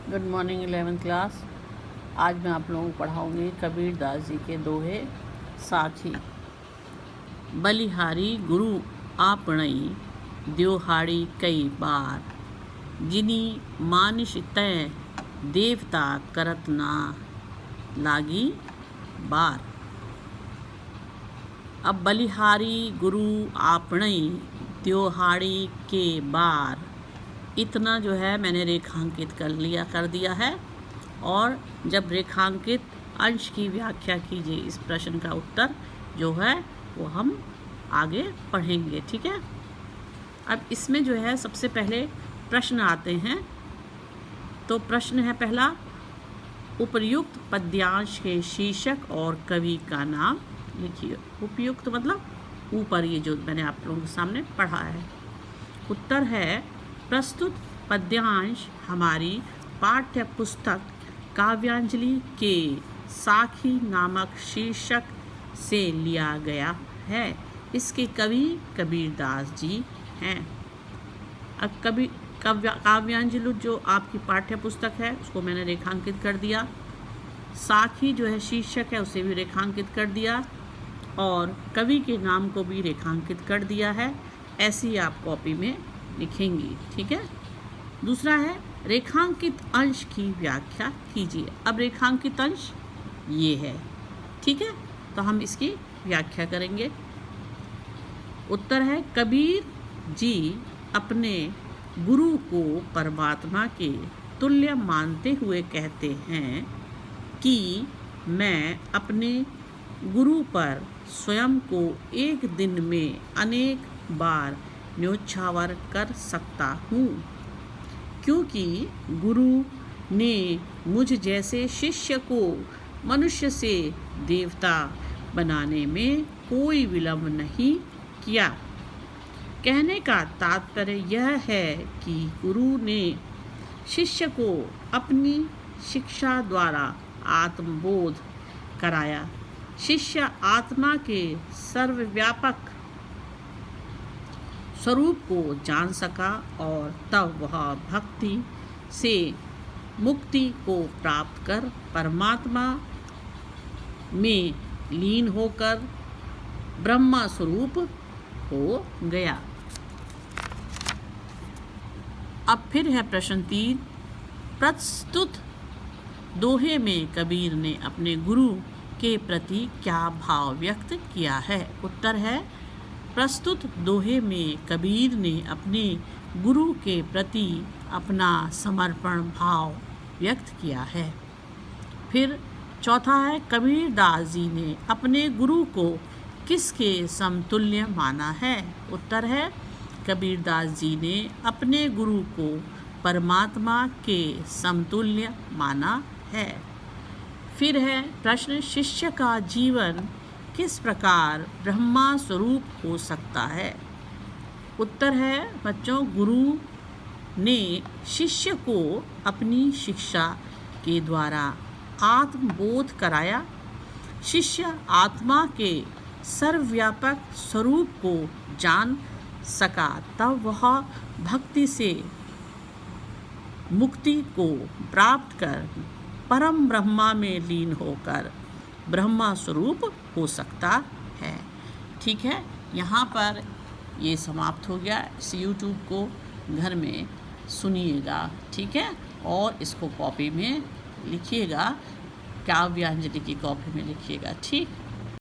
Good morning 11th class. आज मैं आप लोगों को पढ़ाऊँगी कबीर दास जी के दोहे साखी। बलिहारी गुरु आपणई द्योहाड़ी कई बार, जिनी मानिश तय देवता करत ना लागी बार। अब बलिहारी गुरु आपणई द्योहाड़ी के बार, इतना जो है मैंने रेखांकित कर दिया है। और जब रेखांकित अंश की व्याख्या कीजिए, इस प्रश्न का उत्तर जो है वो हम आगे पढ़ेंगे, ठीक है। अब इसमें जो है सबसे पहले प्रश्न आते हैं। तो प्रश्न है पहला, उपर्युक्त पद्यांश के शीर्षक और कवि का नाम लिखिए। उपयुक्त मतलब ऊपर, ये जो मैंने आप लोगों के सामने पढ़ा है। उत्तर है, प्रस्तुत पद्यांश हमारी पाठ्य पुस्तक काव्यांजलि के साखी नामक शीर्षक से लिया गया है। इसके कवि कबीर दास जी हैं। अब काव्यांजलि जो आपकी पाठ्य पुस्तक है उसको मैंने रेखांकित कर दिया। साखी जो है शीर्षक है उसे भी रेखांकित कर दिया, और कवि के नाम को भी रेखांकित कर दिया है। ऐसी आप कॉपी में लिखेंगी, ठीक है। दूसरा है, रेखांकित अंश की व्याख्या कीजिए। अब रेखांकित अंश ये है, ठीक है। तो हम इसकी व्याख्या करेंगे। उत्तर है, कबीर जी अपने गुरु को परमात्मा के तुल्य मानते हुए कहते हैं कि मैं अपने गुरु पर स्वयं को एक दिन में अनेक बार न्योछावर कर सकता हूँ, क्योंकि गुरु ने मुझ जैसे शिष्य को मनुष्य से देवता बनाने में कोई विलंब नहीं किया। कहने का तात्पर्य यह है कि गुरु ने शिष्य को अपनी शिक्षा द्वारा आत्मबोध कराया। शिष्य आत्मा के सर्वव्यापक स्वरूप को जान सका, और तब वह भक्ति से मुक्ति को प्राप्त कर परमात्मा में लीन होकर ब्रह्मा स्वरूप हो गया। अब फिर है प्रश्न 3, प्रस्तुत दोहे में कबीर ने अपने गुरु के प्रति क्या भाव व्यक्त किया है। उत्तर है, प्रस्तुत दोहे में कबीर ने अपने गुरु के प्रति अपना समर्पण भाव व्यक्त किया है। फिर चौथा है, कबीर दास जी ने अपने गुरु को किसके समतुल्य माना है। उत्तर है, कबीर दास जी ने अपने गुरु को परमात्मा के समतुल्य माना है। फिर है प्रश्न, शिष्य का जीवन किस प्रकार ब्रह्मा स्वरूप हो सकता है। उत्तर है बच्चों, गुरु ने शिष्य को अपनी शिक्षा के द्वारा आत्मबोध कराया। शिष्य आत्मा के सर्वव्यापक स्वरूप को जान सका, तब वह भक्ति से मुक्ति को प्राप्त कर परम ब्रह्मा में लीन होकर ब्रह्मा स्वरूप हो सकता है। ठीक है, यहाँ पर ये समाप्त हो गया। इस YouTube को घर में सुनिएगा, ठीक है, और इसको कॉपी में लिखिएगा, काव्यांजलि की कॉपी में लिखिएगा, ठीक।